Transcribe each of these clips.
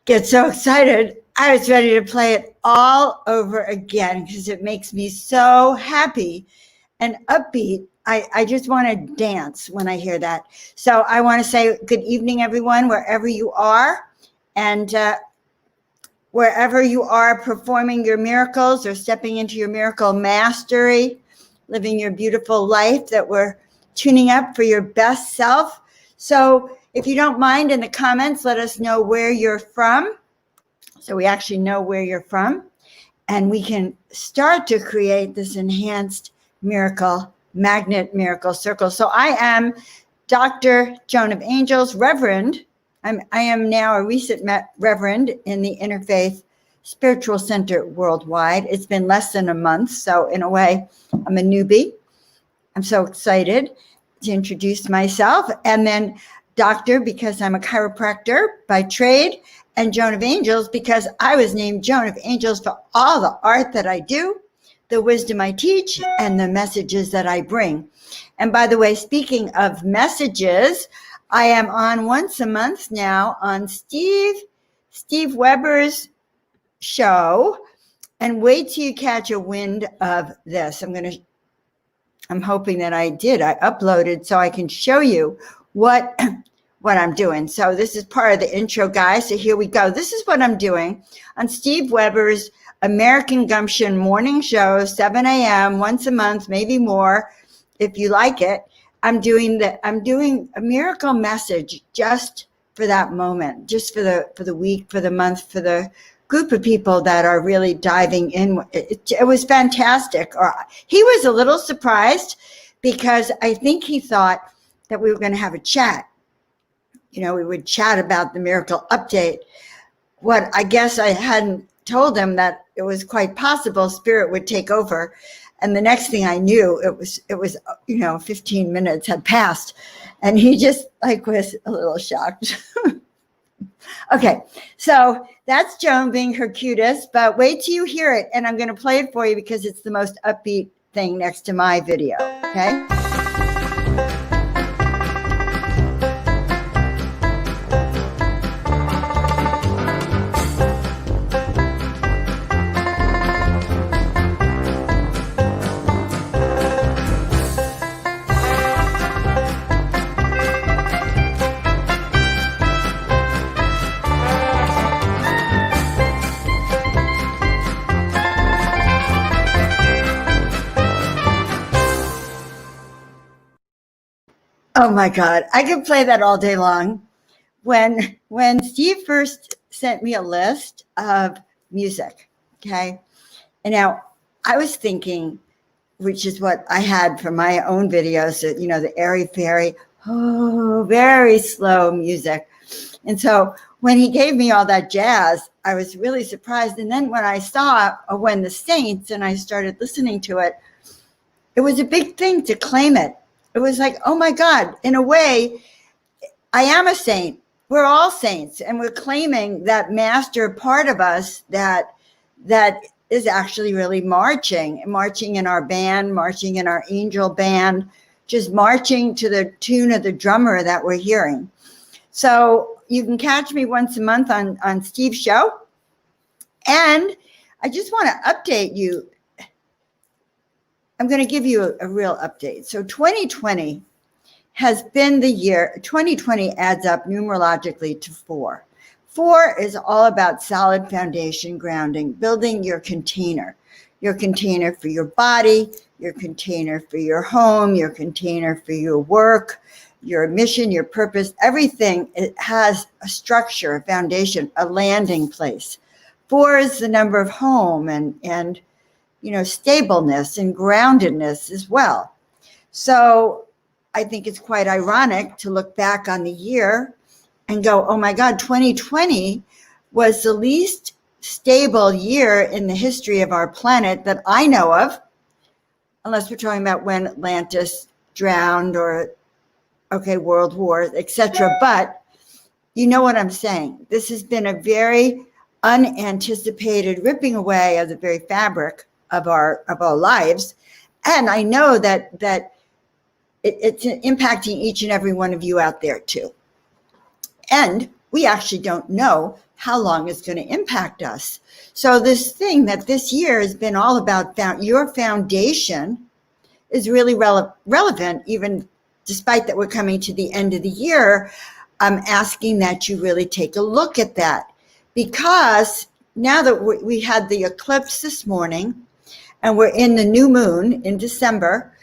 get so excited. I was ready to play it all over again because it makes me so happy and upbeat. I just want to dance when I hear that. So I want to say good evening, everyone, wherever you are. And wherever you are performing your miracles or stepping into your miracle mastery, living your beautiful life, that we're tuning up for your best self. So if you don't mind, in the comments, let us know where you're from. So we actually know where you're from, and we can start to create this enhanced miracle magnet miracle circle. So I am Dr. Joan of Angels, Reverend. I am now a recent Reverend in the Interfaith Spiritual Center worldwide. It's been less than a month, so in a way, I'm a newbie. I'm so excited to introduce myself. And then Doctor, because I'm a chiropractor by trade, and Joan of Angels, because I was named Joan of Angels for all the art that I do, the wisdom I teach, and the messages that I bring. And by the way, speaking of messages, I am on once a month now on Steve Weber's show. And wait till you catch a wind of this. I'm hoping that I uploaded so I can show you what I'm doing. So this is part of the intro, guys. So here we go. This is what I'm doing on Steve Weber's American Gumption morning show, 7 a.m. once a month, maybe more, if you like it. I'm doing a miracle message just for that moment, just for the week, for the month, for the group of people that are really diving in. It was fantastic. He was a little surprised because I think he thought that we were going to have a chat. You know, we would chat about the miracle update. What I guess I hadn't told him that it was quite possible Spirit would take over. And the next thing I knew, it was 15 minutes had passed, and he just was a little shocked. Okay, so that's Joan being her cutest, but wait till you hear it, and I'm going to play it for you because it's the most upbeat thing next to my video, okay? Oh my God, I could play that all day long. When Steve first sent me a list of music, okay? And now I was thinking, which is what I had for my own videos, the airy-fairy, very slow music. And so when he gave me all that jazz, I was really surprised. And then when I saw When the Saints and I started listening to it, it was a big thing to claim it. It was like, oh my God, in a way, I am a saint. We're all saints, and we're claiming that master part of us that is actually really marching in our band, marching in our angel band, just marching to the tune of the drummer that we're hearing. So you can catch me once a month on Steve's show. And I just want to update you. I'm going to give you a real update. So 2020 has been the year. 2020 adds up numerologically to 4. 4 is all about solid foundation grounding, building your container for your body, your container for your home, your container for your work, your mission, your purpose, everything. It has a structure, a foundation, a landing place. 4 is the number of home and stableness and groundedness as well. So I think it's quite ironic to look back on the year and go, oh my God, 2020 was the least stable year in the history of our planet that I know of, unless we're talking about when Atlantis drowned or, world wars, etc. But you know what I'm saying. This has been a very unanticipated ripping away of the very fabric of our lives. And I know that it's impacting each and every one of you out there too. And we actually don't know how long it's going to impact us. So this thing that this year has been all about, your foundation is really relevant, even despite that we're coming to the end of the year. I'm asking that you really take a look at that, because now that we had the eclipse this morning and we're in the new moon in December,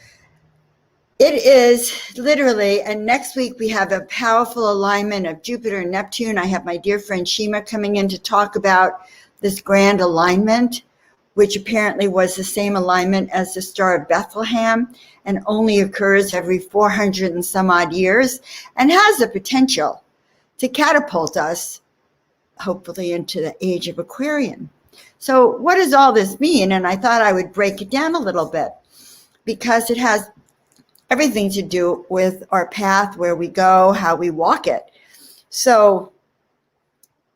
it is literally, and next week we have a powerful alignment of Jupiter and Neptune. I have my dear friend Shima coming in to talk about this grand alignment, which apparently was the same alignment as the Star of Bethlehem and only occurs every 400 and some odd years, and has the potential to catapult us, hopefully, into the age of Aquarian. So what does all this mean? And I thought I would break it down a little bit, because it has everything to do with our path, where we go, how we walk it. So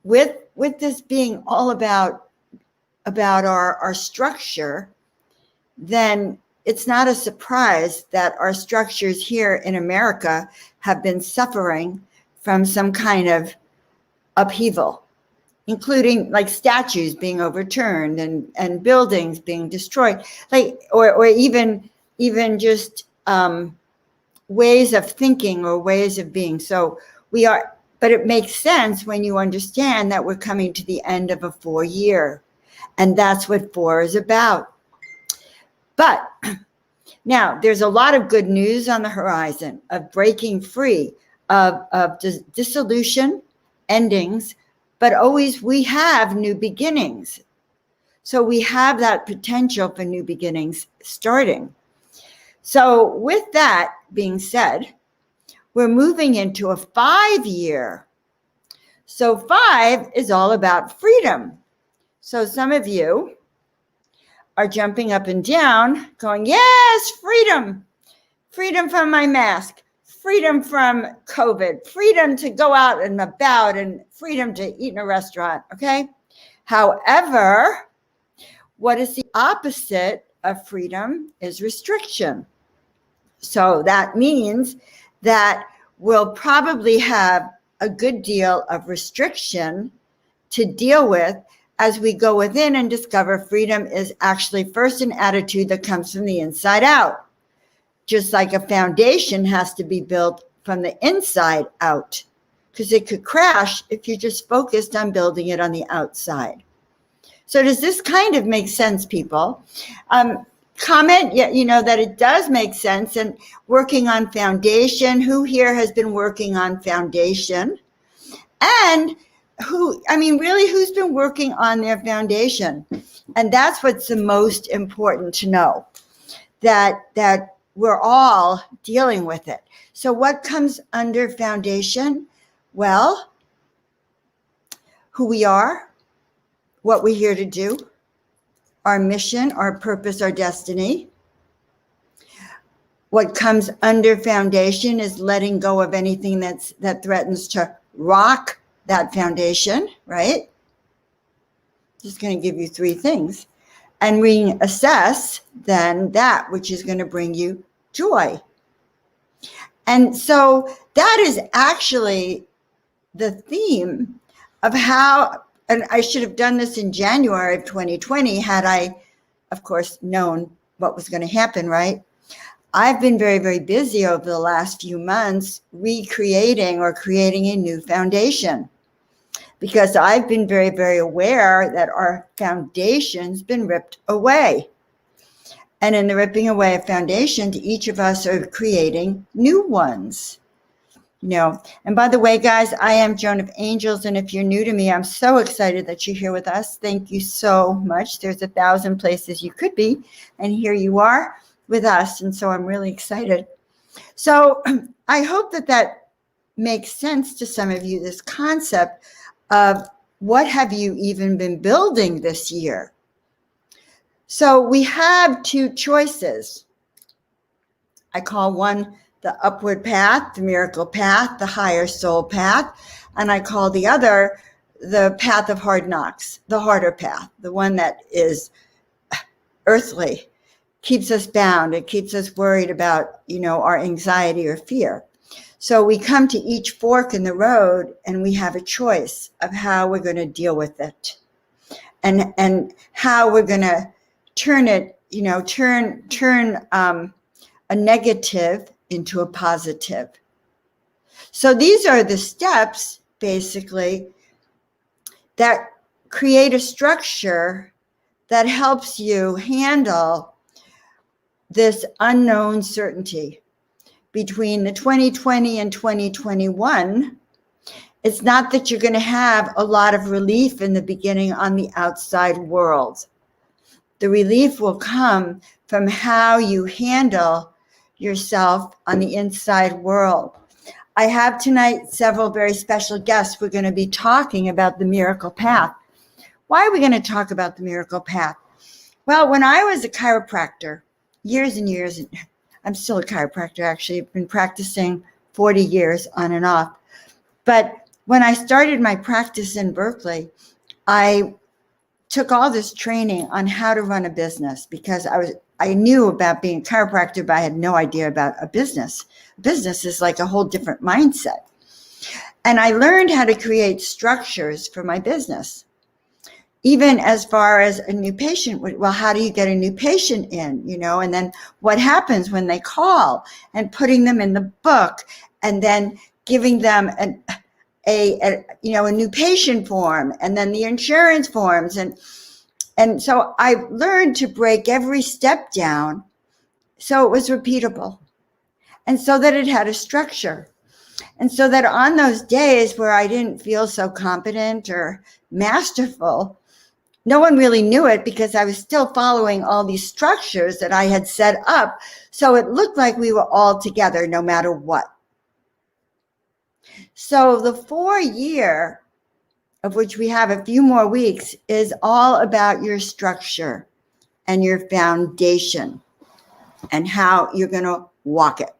with this being all about our structure, then it's not a surprise that our structures here in America have been suffering from some kind of upheaval, including like statues being overturned and buildings being destroyed, like or even just ways of thinking or ways of being. So but it makes sense when you understand that we're coming to the end of a 4-year. And that's what 4 is about. But now there's a lot of good news on the horizon of breaking free of dissolution, endings, but always we have new beginnings. So we have that potential for new beginnings starting. So with that being said, we're moving into a 5-year. So 5 is all about freedom. So some of you are jumping up and down going, yes, freedom, freedom from my mask, freedom from COVID, freedom to go out and about, and freedom to eat in a restaurant, okay? However, what is the opposite of freedom is restriction. So that means that we'll probably have a good deal of restriction to deal with as we go within and discover freedom is actually first an attitude that comes from the inside out. Just like a foundation has to be built from the inside out, because it could crash if you're just focused on building it on the outside. So does this kind of make sense, people? Comment, that it does make sense. And working on foundation, who here has been working on foundation? And who's been working on their foundation? And that's what's the most important to know, that we're all dealing with it. So what comes under foundation? Well, who we are, what we're here to do, our mission, our purpose, our destiny. What comes under foundation is letting go of anything that threatens to rock that foundation, right? Just going to give you 3 things. And reassess then that which is going to bring you joy. And so that is actually the theme of how, and I should have done this in January of 2020 had I, of course, known what was going to happen, right? I've been very, very busy over the last few months recreating or creating a new foundation, because I've been very, very aware that our foundation's been ripped away. And in the ripping away of foundations, each of us are creating new ones. And by the way, guys, I am Joan of Angels. And if you're new to me, I'm so excited that you're here with us. Thank you so much. There's 1,000 places you could be, and here you are with us. And so I'm really excited. So I hope that makes sense to some of you, this concept of what have you even been building this year? So we have 2 choices. I call one the upward path, the miracle path, the higher soul path. And I call the other the path of hard knocks, the harder path, the one that is earthly, keeps us bound. It keeps us worried about, our anxiety or fear. So we come to each fork in the road and we have a choice of how we're going to deal with it, and how we're going to turn it, turn a negative into a positive. So these are the steps, basically, that create a structure that helps you handle this unknown certainty. Between the 2020 and 2021, it's not that you're going to have a lot of relief in the beginning on the outside world. The relief will come from how you handle yourself on the inside world. I have tonight several very special guests. We're going to be talking about the miracle path. Why are we going to talk about the miracle path? Well, when I was a chiropractor, years and years, and I'm still a chiropractor, actually. I've been practicing 40 years on and off. But when I started my practice in Berkeley, I took all this training on how to run a business, because I knew about being a chiropractor, but I had no idea about a business. Business is like a whole different mindset. And I learned how to create structures for my business. Even as far as a new patient, well, how do you get a new patient in, and then what happens when they call, and putting them in the book, and then giving them a new patient form, and then the insurance forms. And so I learned to break every step down so it was repeatable, and so that it had a structure. And so that on those days where I didn't feel so competent or masterful, no one really knew it, because I was still following all these structures that I had set up. So it looked like we were all together no matter what. So the 4-year, of which we have a few more weeks, is all about your structure and your foundation and how you're going to walk it.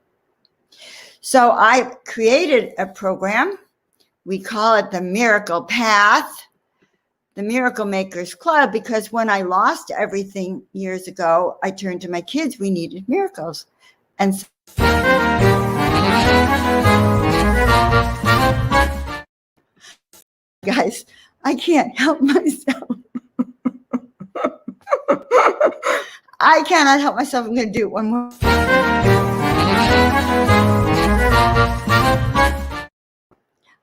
So I created a program. We call it the Miracle Path, the Miracle Makers Club, because when I lost everything years ago, I turned to my kids. We needed miracles. And so guys, I can't help myself. I cannot help myself. I'm going to do it one more.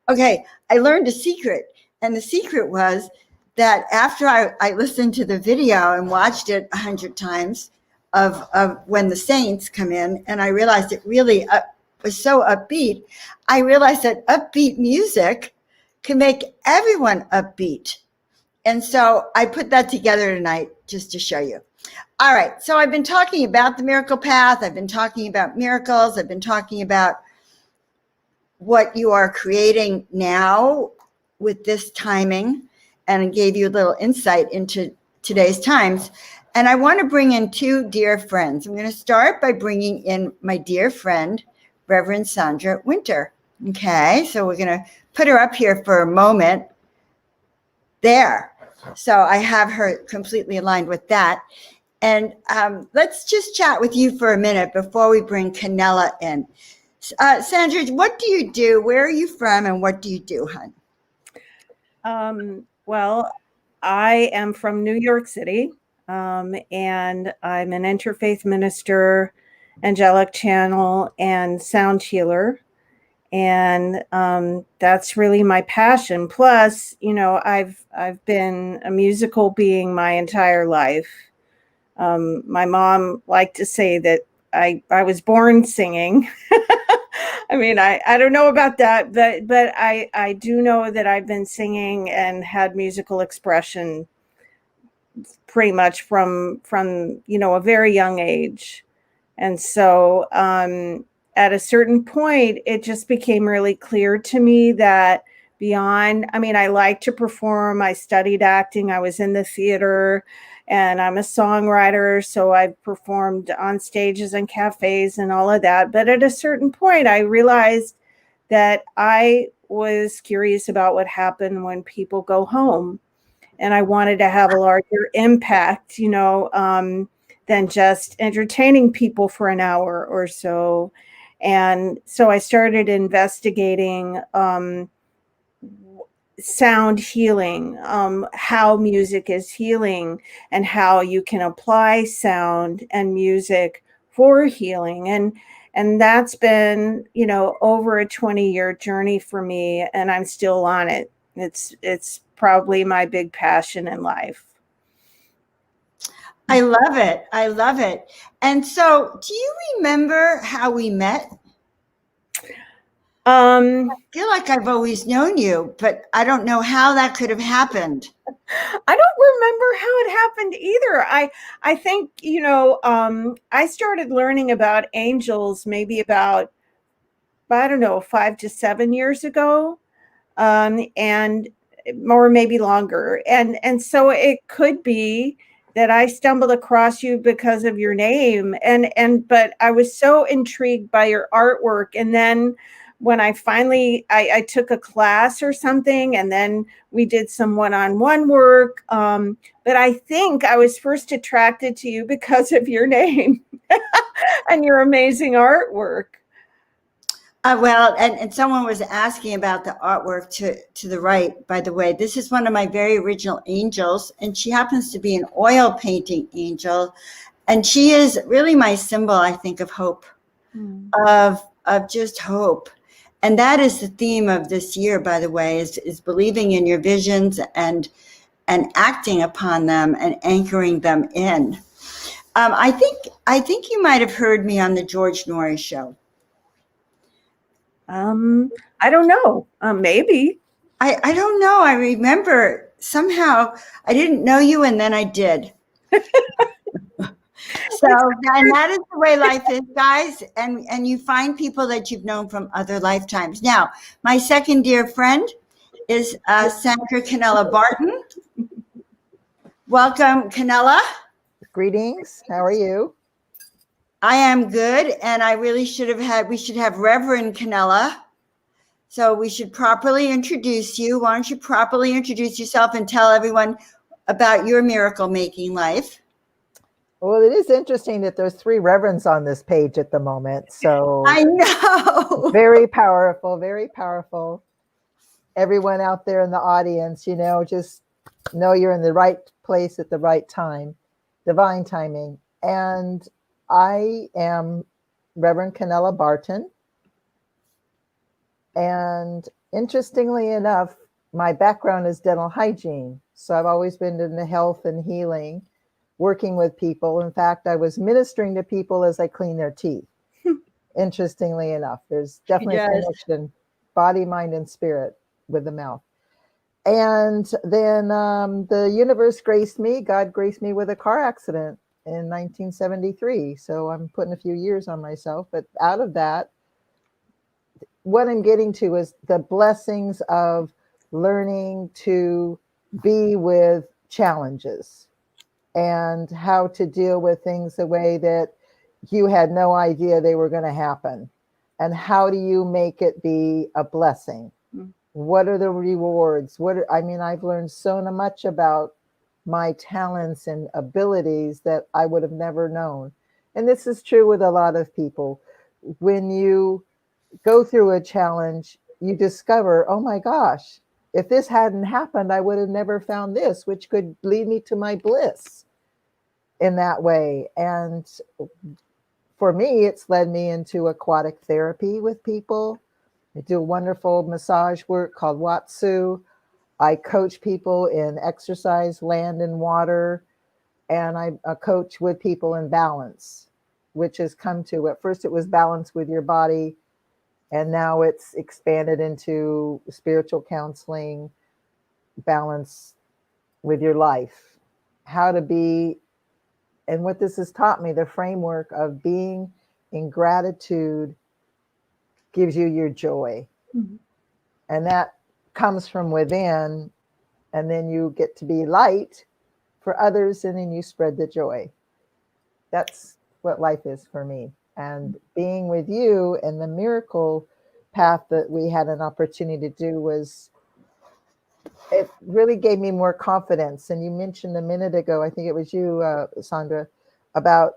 Okay, I learned a secret. And the secret was that after I listened to the video and watched it 100 times of when the saints come in, and I realized it really was so upbeat, I realized that upbeat music can make everyone upbeat. And so I put that together tonight just to show you. All right, so I've been talking about the miracle path. I've been talking about miracles. I've been talking about what you are creating now with this timing, and I gave you a little insight into today's times. And I want to bring in 2 dear friends. I'm going to start by bringing in my dear friend, Reverend Sandra Winter. Okay, so we're going to put her up here for a moment. There. So I have her completely aligned with that. And let's just chat with you for a minute before we bring Canella in. Sandra, what do you do? Where are you from, and what do you do, hon? Well, I am from New York City, and I'm an interfaith minister, angelic channel, and sound healer. And that's really my passion. Plus, I've been a musical being my entire life. My mom liked to say that I was born singing. I mean, I don't know about that, but I do know that I've been singing and had musical expression pretty much from a very young age. And so at a certain point, it just became really clear to me that I like to perform. I studied acting. I was in the theater, and I'm a songwriter. So I've performed on stages and cafes and all of that. But at a certain point, I realized that I was curious about what happened when people go home. And I wanted to have a larger impact, than just entertaining people for an hour or so. And so I started investigating sound healing, how music is healing, and how you can apply sound and music for healing. And that's been, over a 20-year journey for me, and I'm still on it. It's probably my big passion in life. I love it. I love it. And so, do you remember how we met? Um, I feel like I've always known you, but I don't know how that could have happened. I don't remember how it happened either. I think, I started learning about angels maybe about, I don't know, 5 to 7 years ago. And or maybe longer. And so it could be that I stumbled across you because of your name. But I was so intrigued by your artwork. And then when I took a class or something, and then we did some one-on-one work. But I think I was first attracted to you because of your name and your amazing artwork. Well, and someone was asking about the artwork to the right, by the way. This is one of my very original angels, and she happens to be an oil painting angel. And she is really my symbol, I think, of hope, of just hope. And that is the theme of this year, by the way, is believing in your visions and acting upon them and anchoring them in. I think you might have heard me on the George Norrie show. I don't know. Maybe. I don't know. I remember somehow I didn't know you, and then I did. So, and that is the way life is, guys. And you find people that you've known from other lifetimes. Now, my second dear friend is Sandra Canella Barton. Welcome, Canella. Greetings. How are you? I am good, and I really we should have Reverend Canella. So we should properly introduce you. Why don't you properly introduce yourself and tell everyone about your miracle making life? Well, it is interesting that there's 3 reverends on this page at the moment. So I know. very powerful, very powerful. Everyone out there in the audience, just know you're in the right place at the right time, divine timing. And I am Reverend Canella Barton. And interestingly enough, my background is dental hygiene. So I've always been into health and healing, working with people. In fact, I was ministering to people as I clean their teeth. Interestingly enough, there's definitely a connection, body, mind, and spirit with the mouth. And then the universe graced me, God graced me with a car accident in 1973. So I'm putting a few years on myself. But out of that, what I'm getting to is the blessings of learning to be with challenges and how to deal with things the way that you had no idea they were going to happen. And how do you make it be a blessing? What are the rewards? I've learned so much about my talents and abilities that I would have never known. And this is true with a lot of people. When you go through a challenge, you discover, oh my gosh, if this hadn't happened, I would have never found this, which could lead me to my bliss in that way. And for me, it's led me into aquatic therapy with people. I do wonderful massage work called Watsu. I coach people in exercise, land and water. And I coach with people in balance, which has come to, at first it was balance with your body. And now it's expanded into spiritual counseling, balance with your life, how to be. And what this has taught me, the framework of being in gratitude gives you your joy. Mm-hmm. And that comes from within. And then you get to be light for others, and then you spread the joy. That's what life is for me. And being with you and the miracle path that we had an opportunity to do it really gave me more confidence. And you mentioned a minute ago, I think it was you, Sandra, about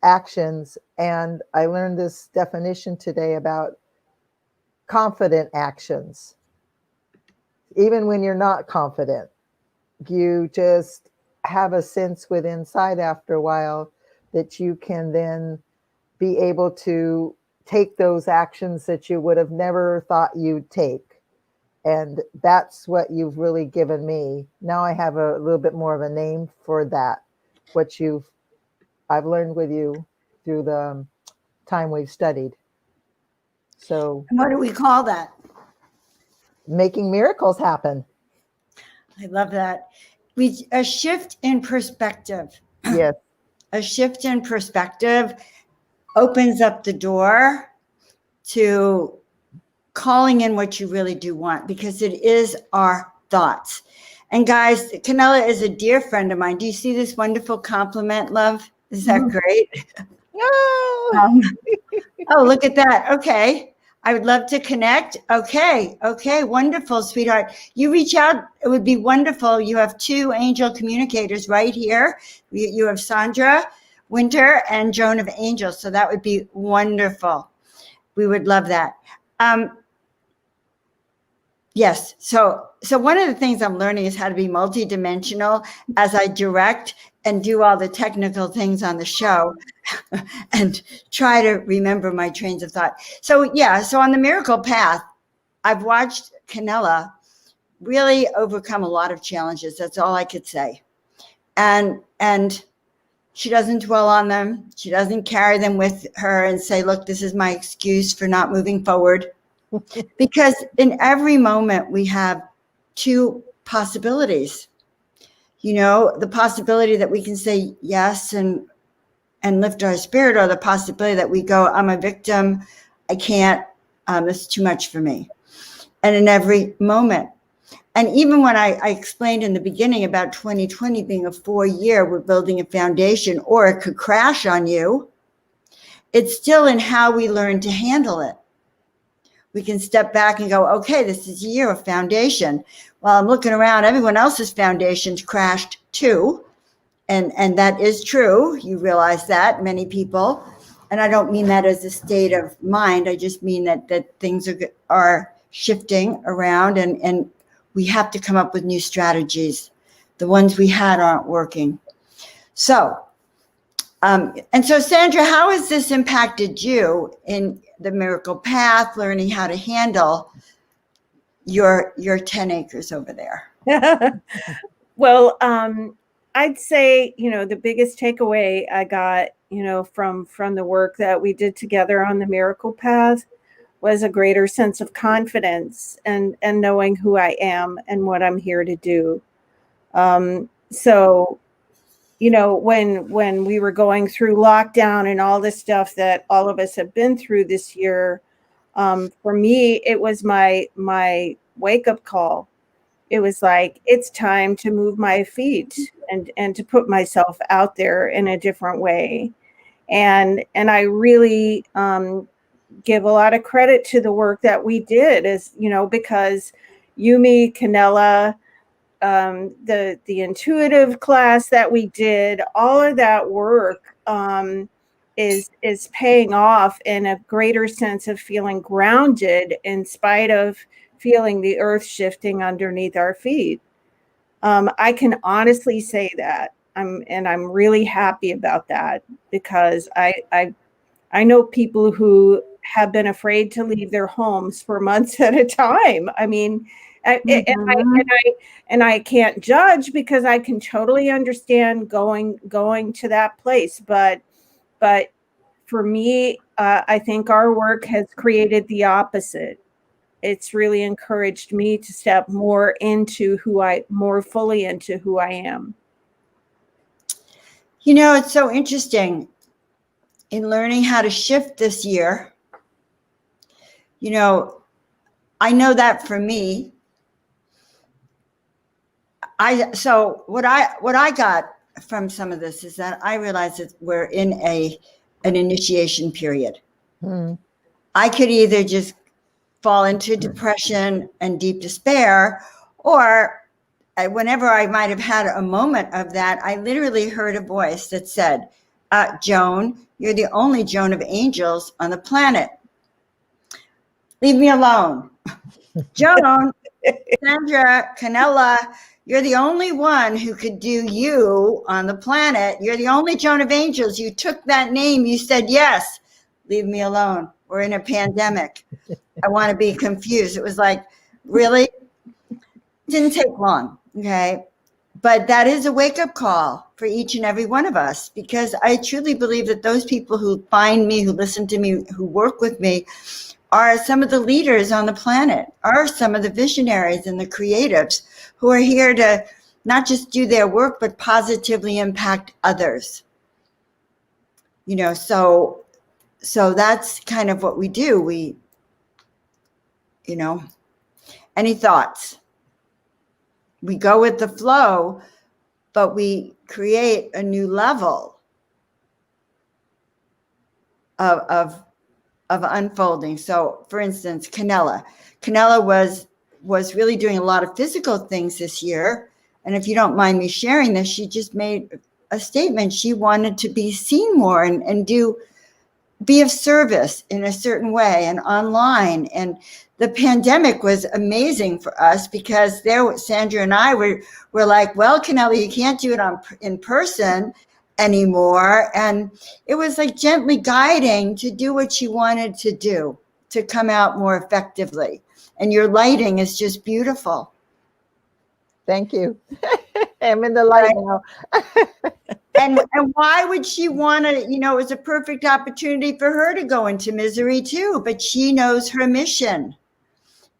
actions. And I learned this definition today about confident actions. Even when you're not confident, you just have a sense within inside after a while that you can then be able to take those actions that you would have never thought you'd take. And that's what you've really given me. Now I have a little bit more of a name for that, what I've learned with you through the time we've studied. So What do we call that? making miracles happen. I love that. A shift in perspective. Yes. A shift in perspective opens up the door to calling in what you really do want, because it is our thoughts. And guys, Canella is a dear friend of mine. Do you see this wonderful compliment, love? Is that great? No. Oh, look at that. Okay. I would love to connect. Okay. Wonderful, sweetheart. You reach out. It would be wonderful. You have 2 angel communicators right here. You have Sandra Winter and Joan of Angels. So that would be wonderful. We would love that. Yes. So one of the things I'm learning is how to be multidimensional as I direct and do all the technical things on the show and try to remember my trains of thought. So on the miracle path, I've watched Canella really overcome a lot of challenges. That's all I could say. And she doesn't dwell on them. She doesn't carry them with her and say, look, this is my excuse for not moving forward. Because in every moment we have 2 possibilities. The possibility that we can say yes and lift our spirit, or the possibility that we go, I'm a victim, I can't, this is too much for me. And in every moment. And even when I explained in the beginning about 2020 being a 4-year, we're building a foundation, or it could crash on you, it's still in how we learn to handle it. We can step back and go, okay, this is a year of foundation. Well, I'm looking around, everyone else's foundations crashed too. And that is true. You realize that, many people. And I don't mean that as a state of mind. I just mean that things are shifting around, and we have to come up with new strategies. The ones we had aren't working. So, and so Sandra, how has this impacted you in the miracle path, learning how to handle your 10 acres over there? Well, I'd say, the biggest takeaway I got, from the work that we did together on the miracle path was a greater sense of confidence and knowing who I am and what I'm here to do. So, when we were going through lockdown and all this stuff that all of us have been through this year, for me, it was my wake-up call. It was like, it's time to move my feet and to put myself out there in a different way. And I really give a lot of credit to the work that we did, because Yumi, Canella, the intuitive class that we did, all of that work is paying off in a greater sense of feeling grounded in spite of feeling the earth shifting underneath our feet. I can honestly say that I'm really happy about that, because I know people who have been afraid to leave their homes for months at a time. I mean, and I can't judge, because I can totally understand going to that place. But for me, I think our work has created the opposite. It's really encouraged me to step more fully into who I am. It's so interesting in learning how to shift this year. I know that for me, what I got from some of this is that I realized that we're in an initiation period. I could either just fall into depression and deep despair, or whenever I might have had a moment of that, I literally heard a voice that said, Joan, you're the only Joan of angels on the planet. Leave me alone. Joan, Sandra, Canella, you're the only one who could do you on the planet. You're the only Joan of angels. You took that name. You said, yes, leave me alone. We're in a pandemic. I want to be confused. It was like, really? Didn't take long, okay? But that is a wake-up call for each and every one of us, because I truly believe that those people who find me, who listen to me, who work with me, are some of the leaders on the planet, are some of the visionaries and the creatives who are here to not just do their work, but positively impact others. You know, so that's kind of what we do. We, you know, any thoughts? We go with the flow, but we create a new level of unfolding. So, for instance, Canella was really doing a lot of physical things this year. And if you don't mind me sharing this, she just made a statement. She wanted to be seen more and be of service in a certain way and online. And the pandemic was amazing for us, because Sandra and I were like, well, Canella, you can't do it in person anymore. And it was like gently guiding to do what you wanted to do, to come out more effectively. And your lighting is just beautiful. Thank you. I'm in the light now. And why would she want to, you know, it was a perfect opportunity for her to go into misery too, but she knows her mission.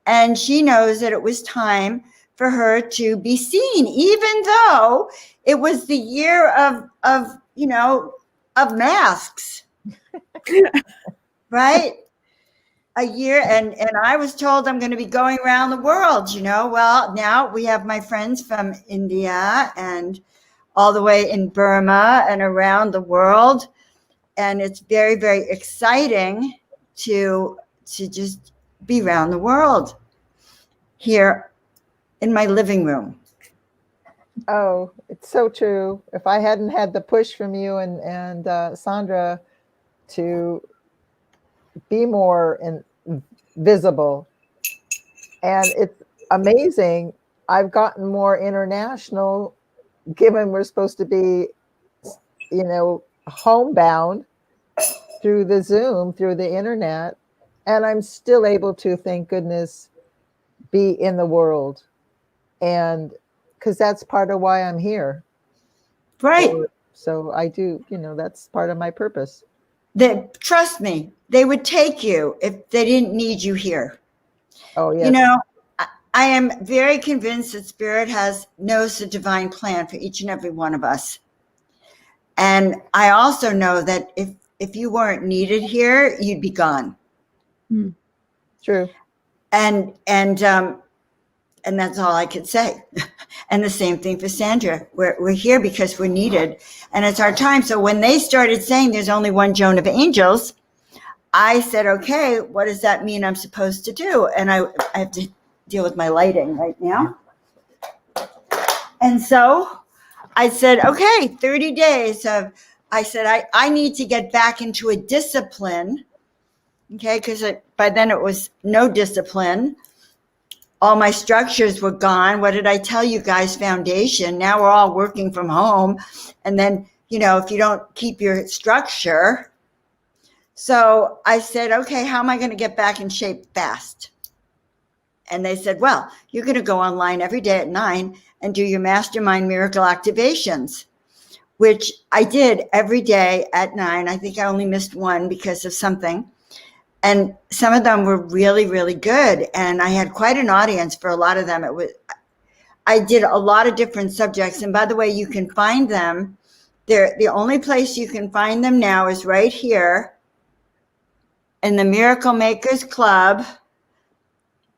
And she knows that it was time for her to be seen, even though it was the year of you know, of masks, right? A year, and I was told I'm going to be going around the world, you know. Well, now we have my friends from India and all the way in Burma and around the world. And it's very, very exciting to just be around the world here in my living room. Oh, it's so true. If I hadn't had the push from you and Sandra to be more visible, and it's amazing, I've gotten more international, given we're supposed to be, you know, homebound through the Zoom, through the internet, and I'm still able to, thank goodness, be in the world. And because that's part of why I'm here. Right. So I do, you know, that's part of my purpose. Trust me, they would take you if they didn't need you here. Oh, yes. You know, I am very convinced that Spirit knows the divine plan for each and every one of us. And I also know that if you weren't needed here, you'd be gone. True. And that's all I could say. And the same thing for Sandra. We're here because we're needed, and it's our time. So when they started saying there's only one Joan of angels, I said, okay, what does that mean I'm supposed to do? And I have to deal with my lighting right now. And so I said, okay, 30 days of, I said, I need to get back into a discipline. Okay, because by then it was no discipline. All my structures were gone. What did I tell you guys? Foundation. Now we're all working from home. And then, you know, if you don't keep your structure. So I said, okay, how am I going to get back in shape fast? And they said, well, you're going to go online every day at 9 and do your mastermind miracle activations, which I did every day at 9. I think I only missed one because of something. And some of them were really, really good. And I had quite an audience for a lot of them. I did a lot of different subjects. And by the way, you can find them. The only place you can find them now is right here in the Miracle Makers Club.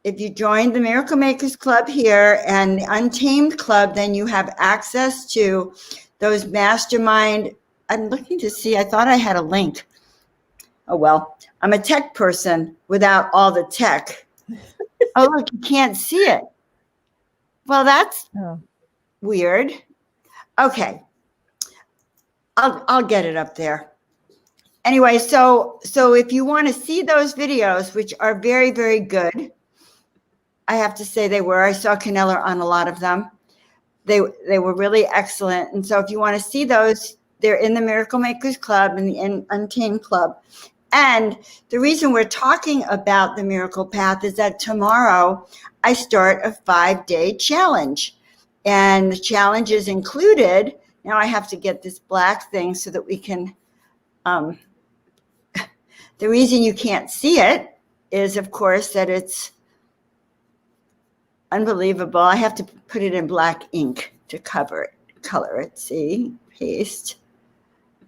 If you join the Miracle Makers Club here and the Untamed Club, then you have access to those mastermind. I'm looking to see, I thought I had a link. Oh, well, I'm a tech person without all the tech. Oh, look, you can't see it. Well, that's weird. Okay. I'll get it up there. Anyway, so if you want to see those videos, which are very, very good, I have to say they were. I saw Canella on a lot of them. They were really excellent. And so if you want to see those, they're in the Miracle Makers Club and the Untamed Club. And the reason we're talking about the Miracle Path is that tomorrow I start a 5-day challenge. And the challenge is included. Now I have to get this black thing so that we can, the reason you can't see it is, of course, that it's unbelievable. I have to put it in black ink to color it. See, paste.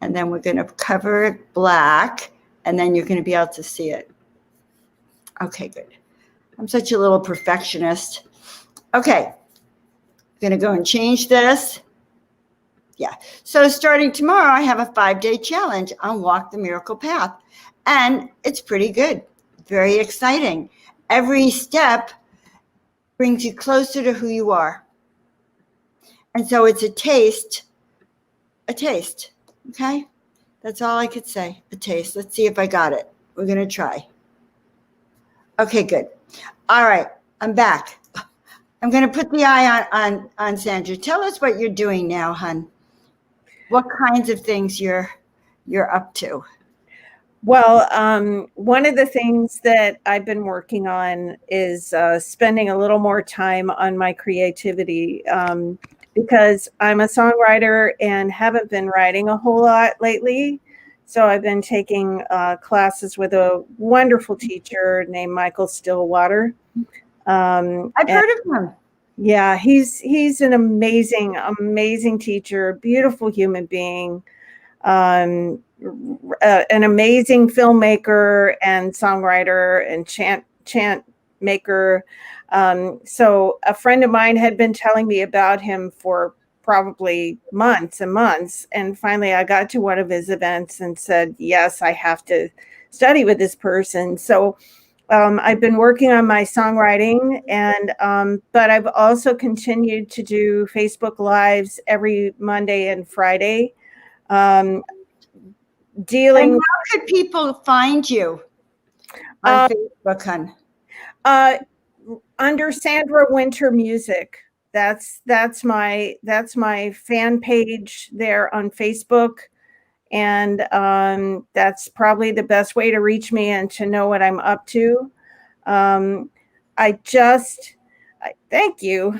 And then we're going to cover it black, and then you're going to be able to see it. Okay, good. I'm such a little perfectionist. Okay, I'm going to go and change this. Yeah. So starting tomorrow, I have a 5-day challenge on Walk the Miracle Path. And it's pretty good. Very exciting. Every step brings you closer to who you are. And so it's a taste. Okay? That's all I could say. A taste. Let's see if I got it. We're going to try. Okay, good. All right. I'm back. I'm going to put the eye on Sandra. Tell us what you're doing now, hon. What kinds of things you're up to? Well, one of the things that I've been working on is spending a little more time on my creativity, because I'm a songwriter and haven't been writing a whole lot lately. So I've been taking classes with a wonderful teacher named Michael Stillwater. I've heard of him. Yeah, he's an amazing teacher, beautiful human being. An amazing filmmaker and songwriter and chant maker. So a friend of mine had been telling me about him for probably months and months. And finally I got to one of his events and said, yes, I have to study with this person. So I've been working on my songwriting, and but I've also continued to do Facebook Lives every Monday and Friday. And how could people find you on Facebook, hon? Under Sandra Winter Music. That's my fan page there on Facebook, and that's probably the best way to reach me and to know what I'm up to. Thank you.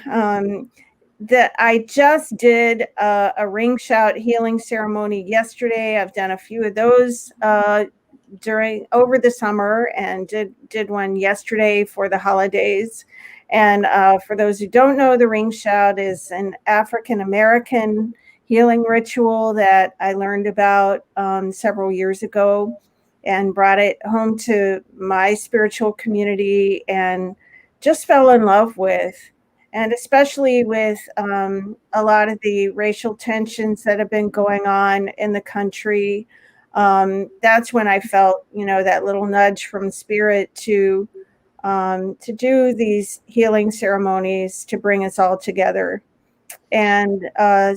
That I just did a ring shout healing ceremony yesterday. I've done a few of those over the summer, and did one yesterday for the holidays. And for those who don't know, the ring shout is an African American healing ritual that I learned about several years ago, and brought it home to my spiritual community and just fell in love with. And especially with a lot of the racial tensions that have been going on in the country, that's when I felt, that little nudge from spirit to do these healing ceremonies to bring us all together. And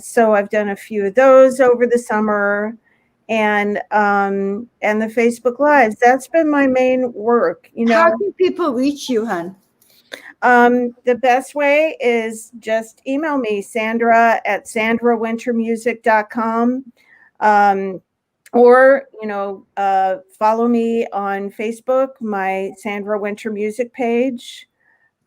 so I've done a few of those over the summer, and the Facebook Lives. That's been my main work. How can people reach you, hon? The best way is just email me, Sandra@sandrawintermusic.com. Or, follow me on Facebook, my Sandra Winter Music page.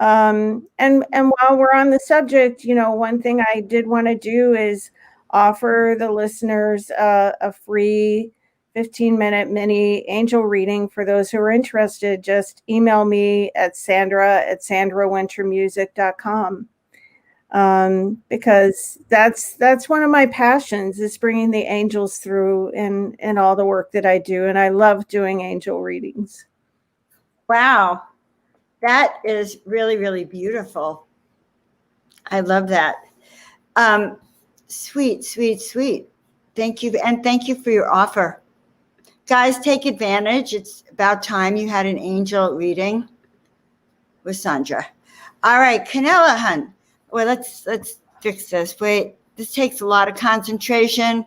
And while we're on the subject, one thing I did want to do is offer the listeners a free 15-minute mini angel reading for those who are interested. Just email me at Sandra@sandrawintermusic.com. Because that's one of my passions, is bringing the angels through in all the work that I do. And I love doing angel readings. Wow. That is really, really beautiful. I love that. Sweet. Thank you. And thank you for your offer. Guys, take advantage. It's about time you had an angel reading with Sandra. All right, Canella, hun. Well, let's fix this. Wait, this takes a lot of concentration.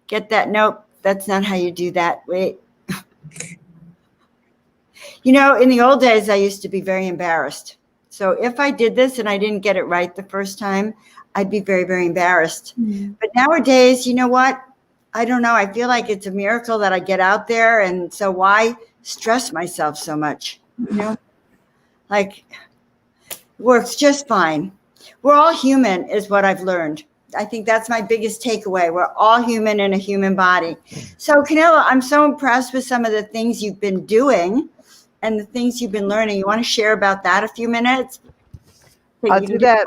Get that? Nope, that's not how you do that. Wait. You know, in the old days, I used to be very embarrassed. So if I did this and I didn't get it right the first time, I'd be very, very embarrassed. Mm. But nowadays, you know what? I don't know. I feel like it's a miracle that I get out there. And so why stress myself so much? You know, like it works just fine. We're all human is what I've learned. I think that's my biggest takeaway. We're all human in a human body. So Canelo, I'm so impressed with some of the things you've been doing and the things you've been learning. You want to share about that a few minutes? I'll do that.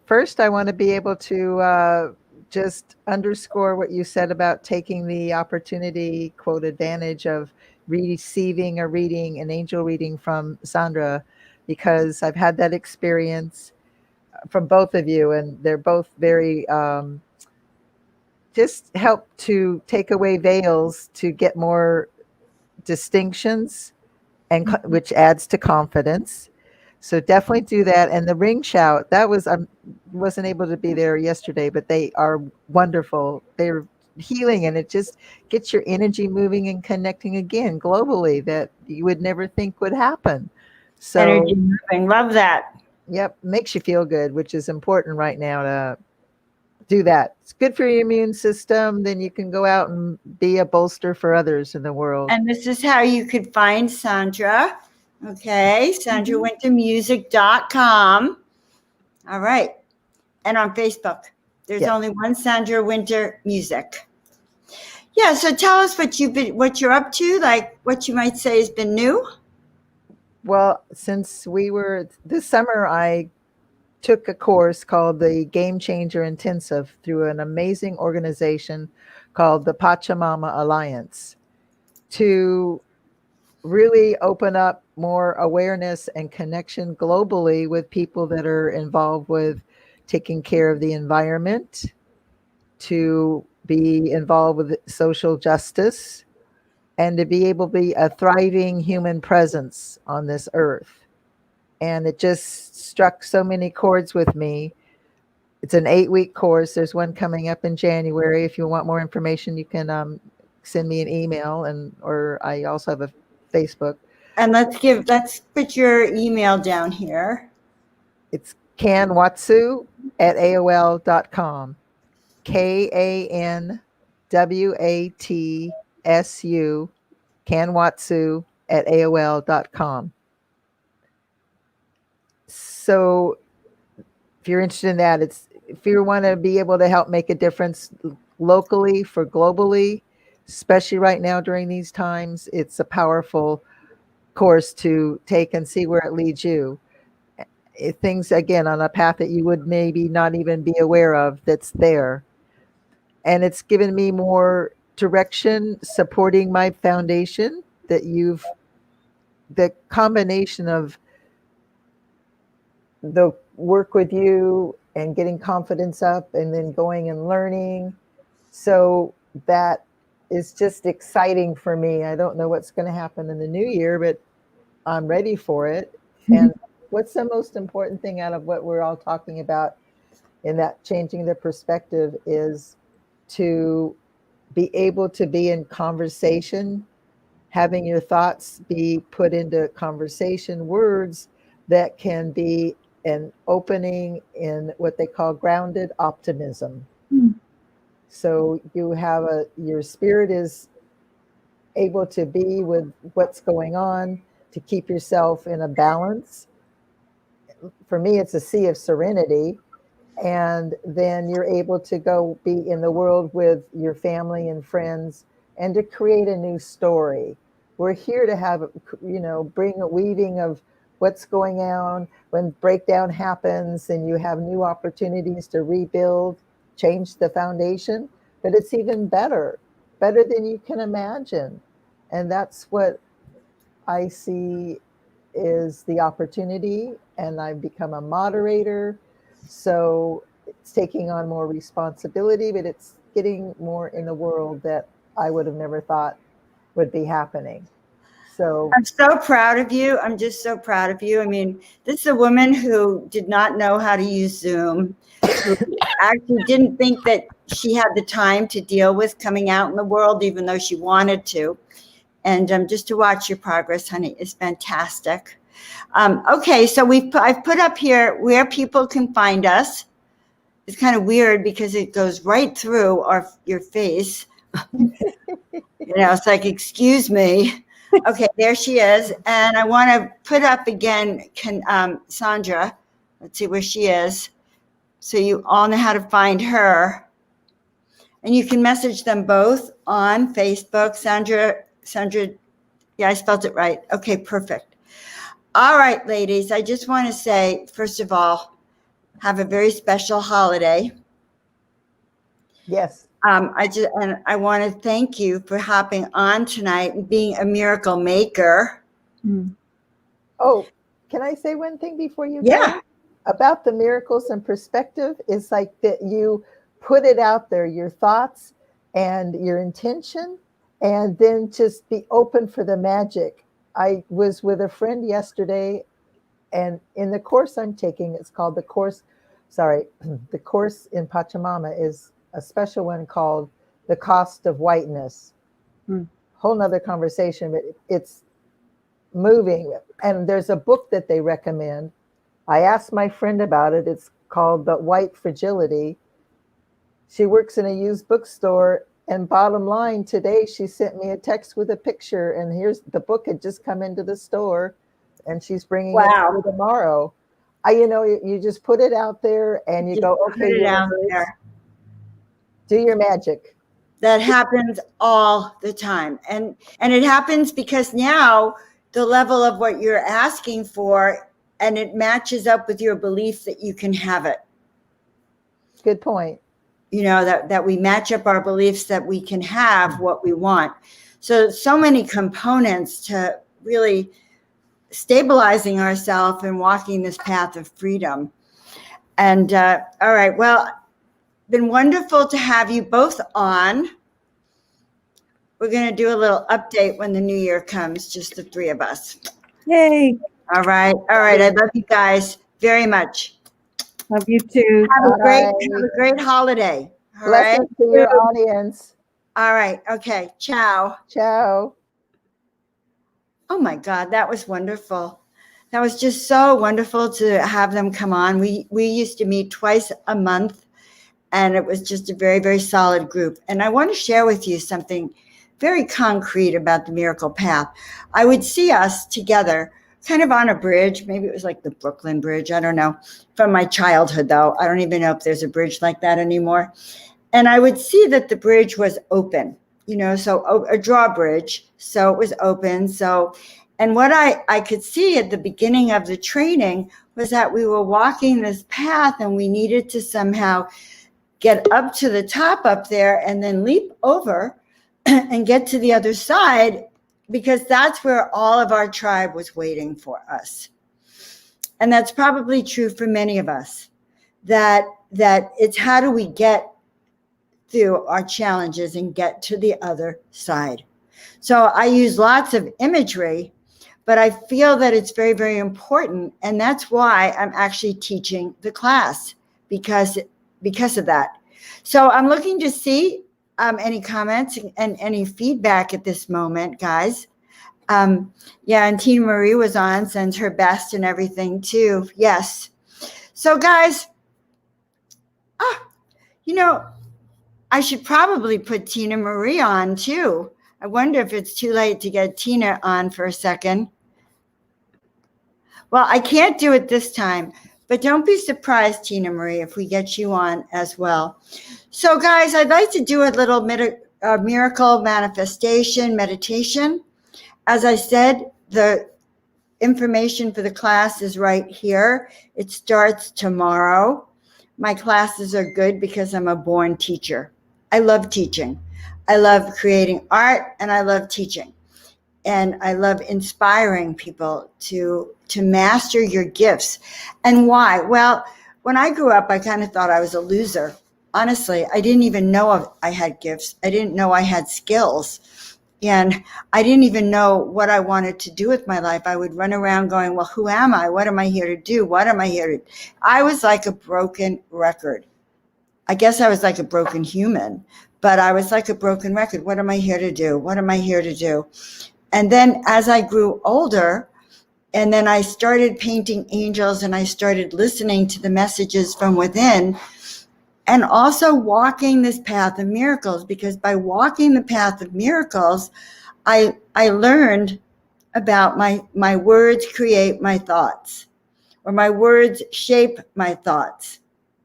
First, I want to be able to just underscore what you said about taking the opportunity, quote, advantage of receiving a reading, an angel reading from Sandra, because I've had that experience from both of you, and they're both very just help to take away veils to get more distinctions, and which adds to confidence. So definitely do that. And the ring shout, that was, I wasn't able to be there yesterday, but they are wonderful. They're healing, and it just gets your energy moving and connecting again globally that you would never think would happen. So energy moving. Love that. Yep, makes you feel good, which is important right now to do that. It's good for your immune system. Then you can go out and be a bolster for others in the world. And this is how you could find Sandra. Okay, SandraWinterMusic.com. All right. And on Facebook. There's only one Sandra Winter Music. Yeah, so tell us what you're up to, like what you might say has been new. Well, since we were this summer, I took a course called the Game Changer Intensive through an amazing organization called the Pachamama Alliance to really open up more awareness and connection globally with people that are involved with taking care of the environment, to be involved with social justice, and to be able to be a thriving human presence on this earth. And it just struck so many chords with me. It's an 8-week course. There's one coming up in January. If you want more information, you can send me an email, or I also have a Facebook. And let's put your email down here. It's kanwatsu@aol.com. KANWATSU, kanwatsu@aol.com. So if you're interested in that, if you want to be able to help make a difference locally for globally, especially right now during these times, it's a powerful course to take and see where it leads you. Things, again, on a path that you would maybe not even be aware of that's there. And it's given me more direction, supporting my foundation, the combination of the work with you and getting confidence up and then going and learning. So that is just exciting for me. I don't know what's going to happen in the new year, but I'm ready for it. Mm-hmm. And what's the most important thing out of what we're all talking about in that changing the perspective is to be able to be in conversation, having your thoughts be put into conversation, words that can be an opening in what they call grounded optimism. Mm. So you have your spirit is able to be with what's going on, to keep yourself in a balance. For me, it's a sea of serenity. And then you're able to go be in the world with your family and friends and to create a new story. We're here to have, bring a weaving of what's going on when breakdown happens, and you have new opportunities to rebuild, change the foundation. But it's even better than you can imagine. And that's what I see is the opportunity. And I've become a moderator. So it's taking on more responsibility, but it's getting more in the world that I would have never thought would be happening. So I'm so proud of you. I'm just so proud of you. I mean, this is a woman who did not know how to use Zoom, who actually didn't think that she had the time to deal with coming out in the world, even though she wanted to. And just to watch your progress, honey, is fantastic. Okay, so I've put up here where people can find us. It's kind of weird because it goes right through your face. It's like, excuse me. Okay, there she is. And I want to put up again, Sandra. Let's see where she is. So you all know how to find her. And you can message them both on Facebook. Sandra, yeah, I spelled it right. Okay, perfect. All right, ladies, I just want to say, first of all, have a very special holiday. Yes. I want to thank you for hopping on tonight and being a miracle maker. Oh, can I say one thing before you Yeah. go? About the miracles and perspective is like that you put it out there, your thoughts and your intention, and then just be open for the magic. I was with a friend yesterday, and in the course I'm taking, it's called the course in Pachamama is a special one called The Cost of Whiteness. Whole nother conversation, but it's moving. And there's a book that they recommend. I asked my friend about it. It's called The White Fragility. She works in a used bookstore, and bottom line, today she sent me a text with a picture, and here's the book had just come into the store, and she's bringing it to me tomorrow. You just put it out there, and you go, okay, put it out there. Do your magic. That happens all the time, and it happens because now the level of what you're asking for, and it matches up with your belief that you can have it. Good point. That we match up our beliefs that we can have what we want. So many components to really stabilizing ourselves and walking this path of freedom. And all right, well, been wonderful to have you both on. We're going to do a little update when the new year comes, just the three of us. Yay. All right. I love you guys very much. Love you too. Have a great holiday. All Blessings right. to your audience. All right. Okay. Ciao. Ciao. Oh my God, that was wonderful. That was just so wonderful to have them come on. We used to meet twice a month, and it was just a very, very solid group. And I want to share with you something very concrete about the Miracle Path. I would see us together kind of on a bridge. Maybe it was like the Brooklyn Bridge. I don't know. From my childhood, though. I don't even know if there's a bridge like that anymore. And I would see that the bridge was open, so a drawbridge. So it was open. And what I could see at the beginning of the training was that we were walking this path, and we needed to somehow get up to the top up there and then leap over and get to the other side, because that's where all of our tribe was waiting for us. And that's probably true for many of us, that it's how do we get through our challenges and get to the other side. So I use lots of imagery, but I feel that it's very, very important. And that's why I'm actually teaching the class, because of that. So I'm looking to see any comments and any feedback at this moment, guys. And Tina Marie was on, sends her best and everything too. Yes. So guys, I should probably put Tina Marie on too. I wonder if it's too late to get Tina on for a second. Well, I can't do it this time, but don't be surprised, Tina Marie, if we get you on as well. So guys, I'd like to do a little miracle manifestation meditation. As I said, the information for the class is right here. It starts tomorrow. My classes are good because I'm a born teacher. I love teaching. I love creating art, and I love teaching. And I love inspiring people to master your gifts. And why? Well, when I grew up, I kind of thought I was a loser. Honestly, I didn't even know I had gifts. I didn't know I had skills. And I didn't even know what I wanted to do with my life. I would run around going, well, who am I? What am I here to do? What am I here to do? I was like a broken record. I guess I was like a broken human, but I was like a broken record. What am I here to do? What am I here to do? And then as I grew older, and then I started painting angels and I started listening to the messages from within, and also walking this path of miracles, because by walking the path of miracles, I learned about my words create my thoughts, or my words shape my thoughts.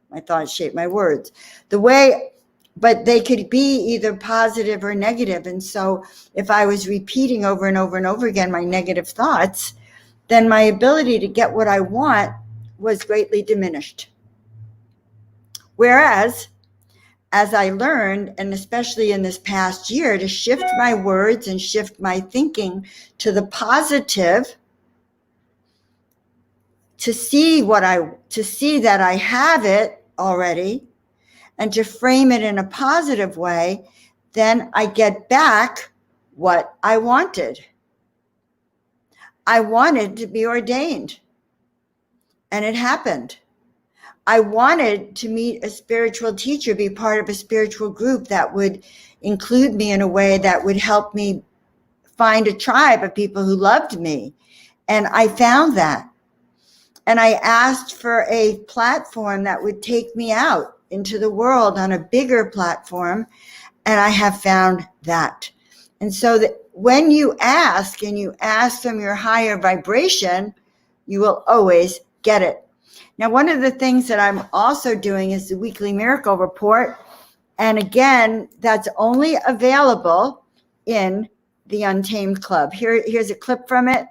My thoughts shape my words. But they could be either positive or negative. And so if I was repeating over and over and over again my negative thoughts, then my ability to get what I want was greatly diminished. Whereas, as I learned, and especially in this past year, to shift my words and shift my thinking to the positive, to see that I have it already, and to frame it in a positive way, then I get back what I wanted. I wanted to be ordained, and it happened. I wanted to meet a spiritual teacher, be part of a spiritual group that would include me in a way that would help me find a tribe of people who loved me. And I found that. And I asked for a platform that would take me out into the world on a bigger platform. And I have found that. And so that when you ask, and you ask from your higher vibration, you will always get it. Now, one of the things that I'm also doing is the weekly miracle report. And again, that's only available in the Untamed Club. Here's a clip from it.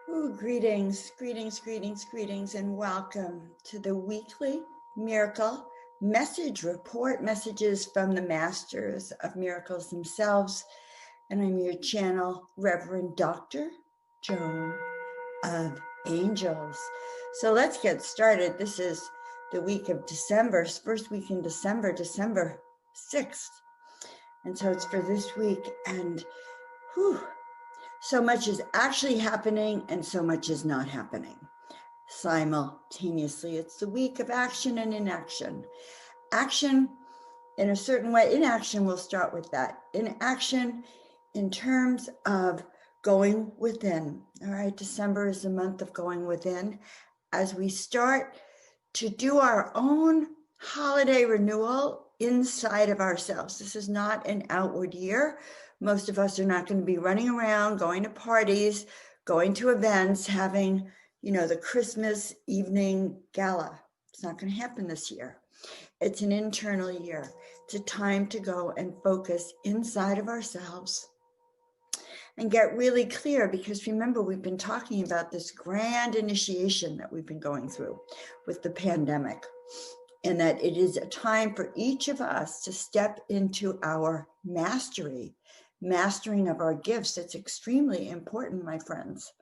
Ooh, greetings, and welcome to the weekly Miracle Message Report, messages from the Masters of Miracles themselves. And I'm your channel, Reverend Dr. Joan of Angels. So let's get started. This is the week of December, first week in December, December 6th. And so it's for this week. And whew, so much is actually happening and so much is not happening simultaneously. It's the week of action and inaction. Action in a certain way. Inaction, we'll start with that. Inaction in terms of going within. All right, December is the month of going within. As we start to do our own holiday renewal inside of ourselves. This is not an outward year. Most of us are not going to be running around, going to parties, going to events, having, the Christmas evening gala. It's not going to happen this year. It's an internal year. It's a time to go and focus inside of ourselves and get really clear, because remember, we've been talking about this grand initiation that we've been going through with the pandemic, and that it is a time for each of us to step into our mastering of our gifts. It's extremely important, my friends.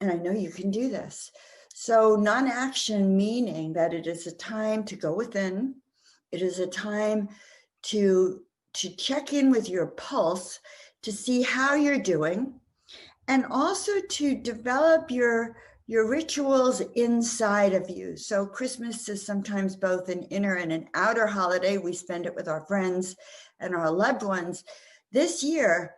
And I know you can do this. So non-action, meaning that it is a time to go within. It is a time to check in with your pulse, to see how you're doing, and also to develop your rituals inside of you. So Christmas is sometimes both an inner and an outer holiday. We spend it with our friends and our loved ones. This year,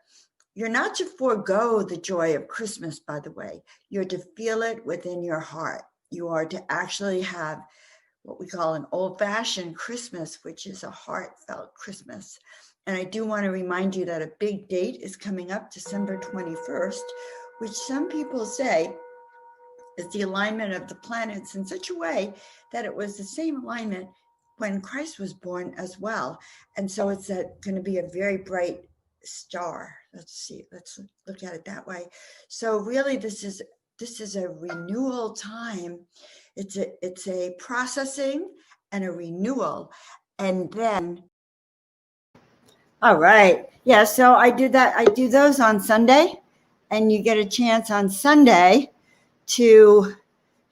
you're not to forego the joy of Christmas, by the way. You're to feel it within your heart. You are to actually have what we call an old-fashioned Christmas, which is a heartfelt Christmas. And I do want to remind you that a big date is coming up, December 21st, which some people say is the alignment of the planets in such a way that it was the same alignment when Christ was born as well. And so it's going to be a very bright star. Let's look at it that way. So really, this is a renewal time. It's a processing and a renewal. And then, all right. Yeah, so I do those on Sunday, and you get a chance on Sunday to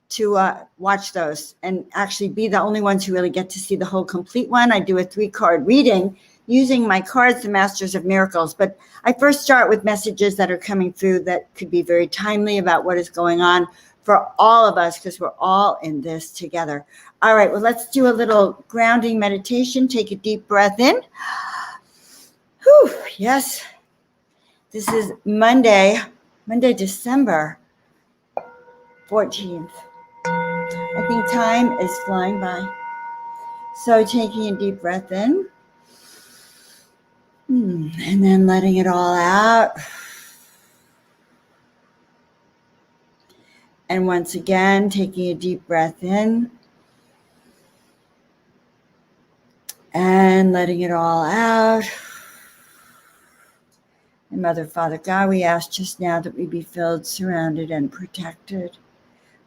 to watch those and actually be the only ones who really get to see the whole complete one. I do a 3-card reading using my cards, the Masters of Miracles. But I first start with messages that are coming through that could be very timely about what is going on for all of us, because we're all in this together. All right, well, let's do a little grounding meditation. Take a deep breath in. Whew, yes. This is Monday, December 14th. I think time is flying by. So taking a deep breath in, and then letting it all out. And once again, taking a deep breath in and letting it all out. And Mother, Father, God, we ask just now that we be filled, surrounded, and protected.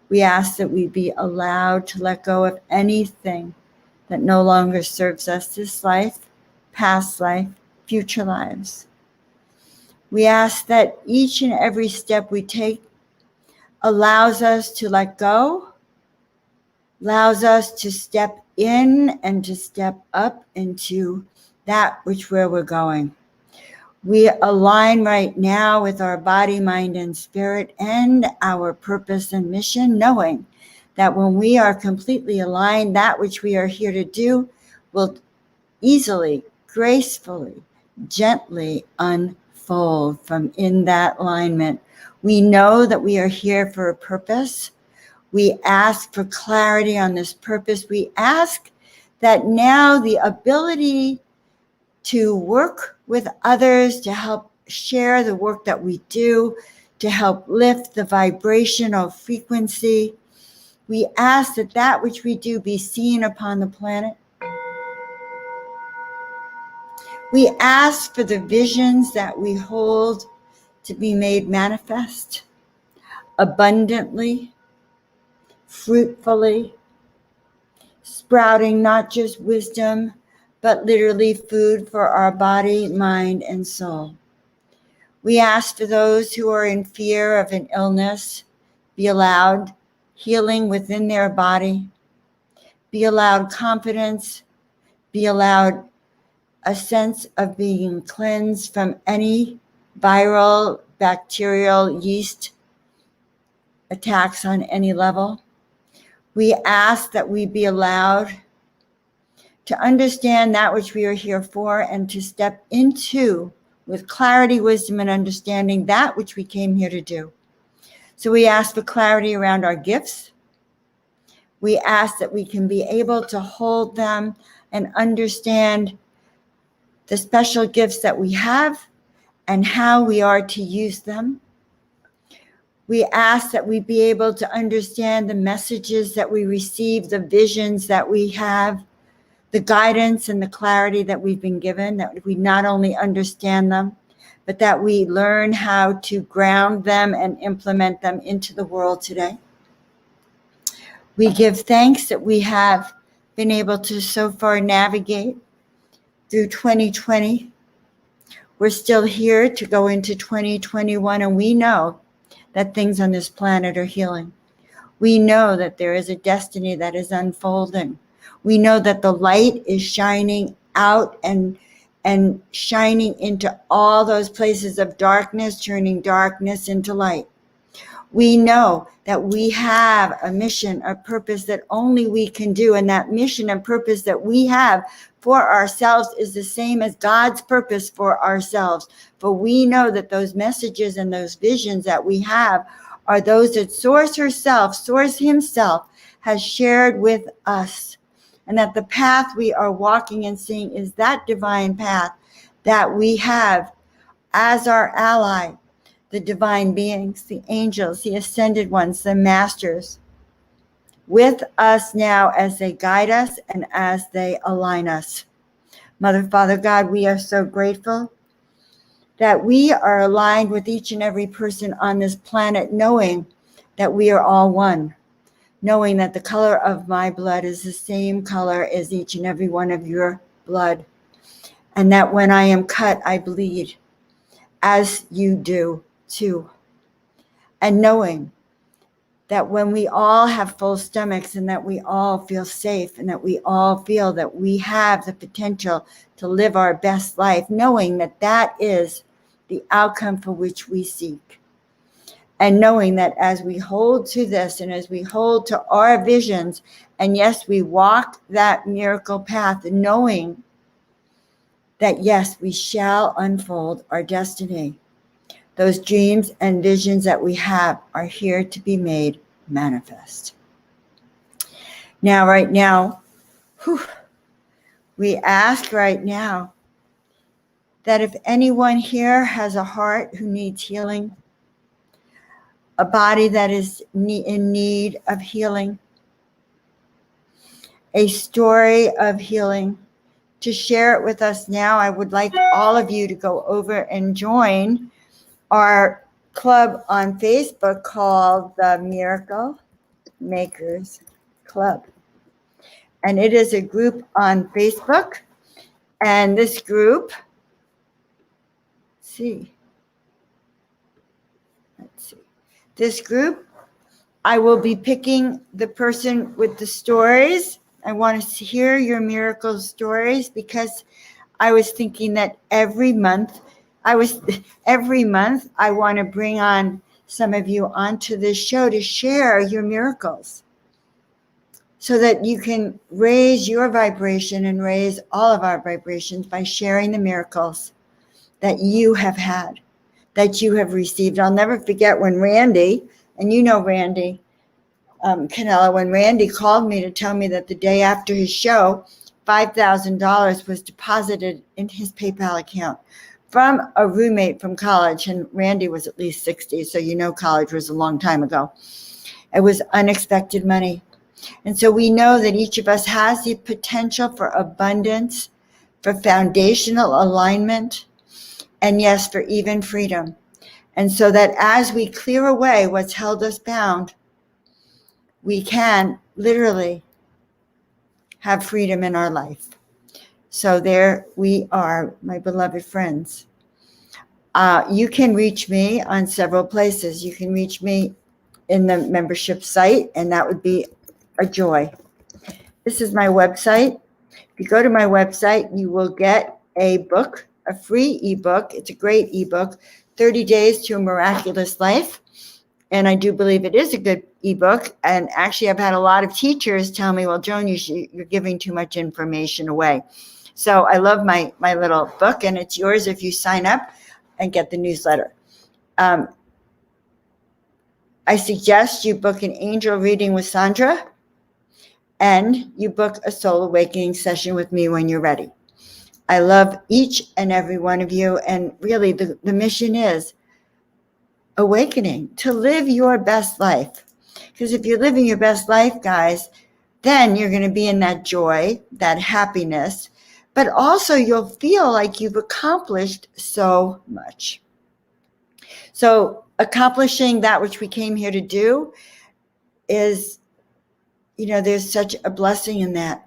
We ask that we be allowed to let go of anything that no longer serves us this life, past life, future lives. We ask that each and every step we take allows us to let go, allows us to step in and to step up into that where we're going. We align right now with our body, mind, and spirit and our purpose and mission, knowing that when we are completely aligned, that which we are here to do will easily, gracefully, gently unfold from in that alignment. We know that we are here for a purpose. We ask for clarity on this purpose. We ask that now the ability to work with others, to help share the work that we do, to help lift the vibrational frequency. We ask that that which we do be seen upon the planet. We ask for the visions that we hold to be made manifest abundantly, fruitfully, sprouting not just wisdom, but literally food for our body, mind, and soul. We ask for those who are in fear of an illness, be allowed healing within their body, be allowed confidence, be allowed a sense of being cleansed from any viral, bacterial, yeast attacks on any level. We ask that we be allowed to understand that which we are here for and to step into, with clarity, wisdom, and understanding, that which we came here to do. So we ask for clarity around our gifts. We ask that we can be able to hold them and understand the special gifts that we have and how we are to use them. We ask that we be able to understand the messages that we receive, the visions that we have, the guidance and the clarity that we've been given, that we not only understand them, but that we learn how to ground them and implement them into the world today. We give thanks that we have been able to so far navigate through 2020. We're still here to go into 2021, and we know that things on this planet are healing. We know that there is a destiny that is unfolding. We know that the light is shining out and shining into all those places of darkness, turning darkness into light. We know that we have a mission, a purpose that only we can do, and that mission and purpose that we have for ourselves is the same as God's purpose for ourselves. For we know that those messages and those visions that we have are those that Source Himself has shared with us. And that the path we are walking and seeing is that divine path that we have as our ally, the divine beings, the angels, the ascended ones, the masters, with us now as they guide us and as they align us. Mother, Father, God, we are so grateful that we are aligned with each and every person on this planet, knowing that we are all one. Knowing that the color of my blood is the same color as each and every one of your blood. And that when I am cut, I bleed, as you do too. And knowing that when we all have full stomachs and that we all feel safe and that we all feel that we have the potential to live our best life, knowing that that is the outcome for which we seek. And knowing that as we hold to this and as we hold to our visions, and yes, we walk that miracle path, knowing that yes, we shall unfold our destiny. Those dreams and visions that we have are here to be made manifest. Now, right now, we ask right now that if anyone here has a heart who needs healing, a body that is in need of healing, a story of healing, to share it with us now. I would like all of you to go over and join our club on Facebook called the Miracle Makers Club. And it is a group on Facebook. And this group, this group, I will be picking the person with the stories. I want to hear your miracle stories, because I was thinking that every month I want to bring on some of you onto this show to share your miracles so that you can raise your vibration and raise all of our vibrations by sharing the miracles that you have had, that you have received. I'll never forget when Randy, and you know Randy Canella, when Randy called me to tell me that the day after his show, $5,000 was deposited in his PayPal account from a roommate from college. And Randy was at least 60, so you know college was a long time ago. It was unexpected money. And so we know that each of us has the potential for abundance, for foundational alignment, and yes, for even freedom. And so that as we clear away what's held us bound, we can literally have freedom in our life. So there we are, my beloved friends. You can reach me on several places. You can reach me in the membership site, and that would be a joy. This is my website. If you go to my website, you will get a book, a free ebook. It's a great ebook, 30 Days to a Miraculous Life. And I do believe it is a good ebook. And actually, I've had a lot of teachers tell me, well, Joan, you're giving too much information away. So I love my little book, and it's yours if you sign up and get the newsletter. I suggest you book an angel reading with Sandra, and you book a soul awakening session with me when you're ready. I love each and every one of you. And really, the mission is awakening, to live your best life. Because if you're living your best life, guys, then you're going to be in that joy, that happiness, but also you'll feel like you've accomplished so much. So accomplishing that which we came here to do is, there's such a blessing in that.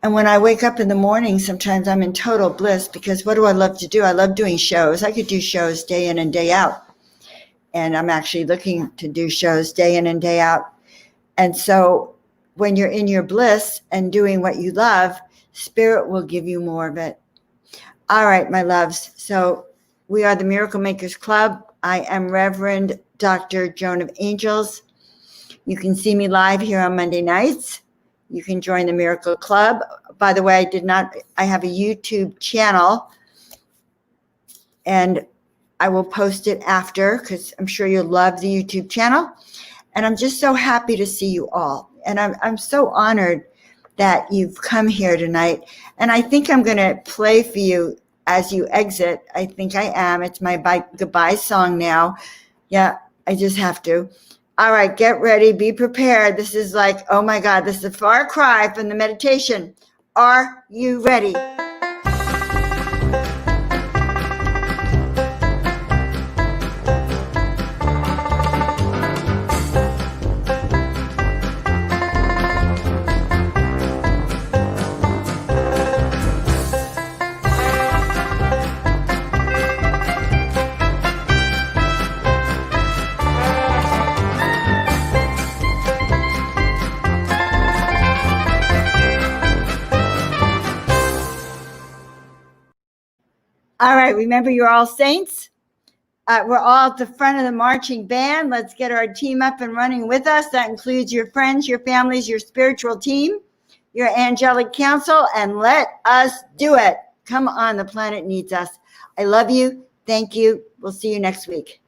And when I wake up in the morning, sometimes I'm in total bliss, because what do I love to do? I love doing shows. I could do shows day in and day out. And I'm actually looking to do shows day in and day out. And so when you're in your bliss and doing what you love, Spirit will give you more of it. All right, my loves. So we are the Miracle Makers Club. I am Reverend Dr. Joan of Angels. You can see me live here on Monday nights. You can join the Miracle Club. By the way, I have a YouTube channel, and I will post it after, because I'm sure you'll love the YouTube channel. And I'm just so happy to see you all. And I'm so honored that you've come here tonight. And I think I'm going to play for you as you exit. I think I am. It's my goodbye song now. Yeah, I just have to. All right, get ready. Be prepared. This is like, oh my God, this is a far cry from the meditation. Are you ready? All right, remember, you're all saints. We're all at the front of the marching band. Let's get our team up and running with us. That includes your friends, your families, your spiritual team, your angelic council, and let us do it. Come on, the planet needs us. I love you. Thank you. We'll see you next week.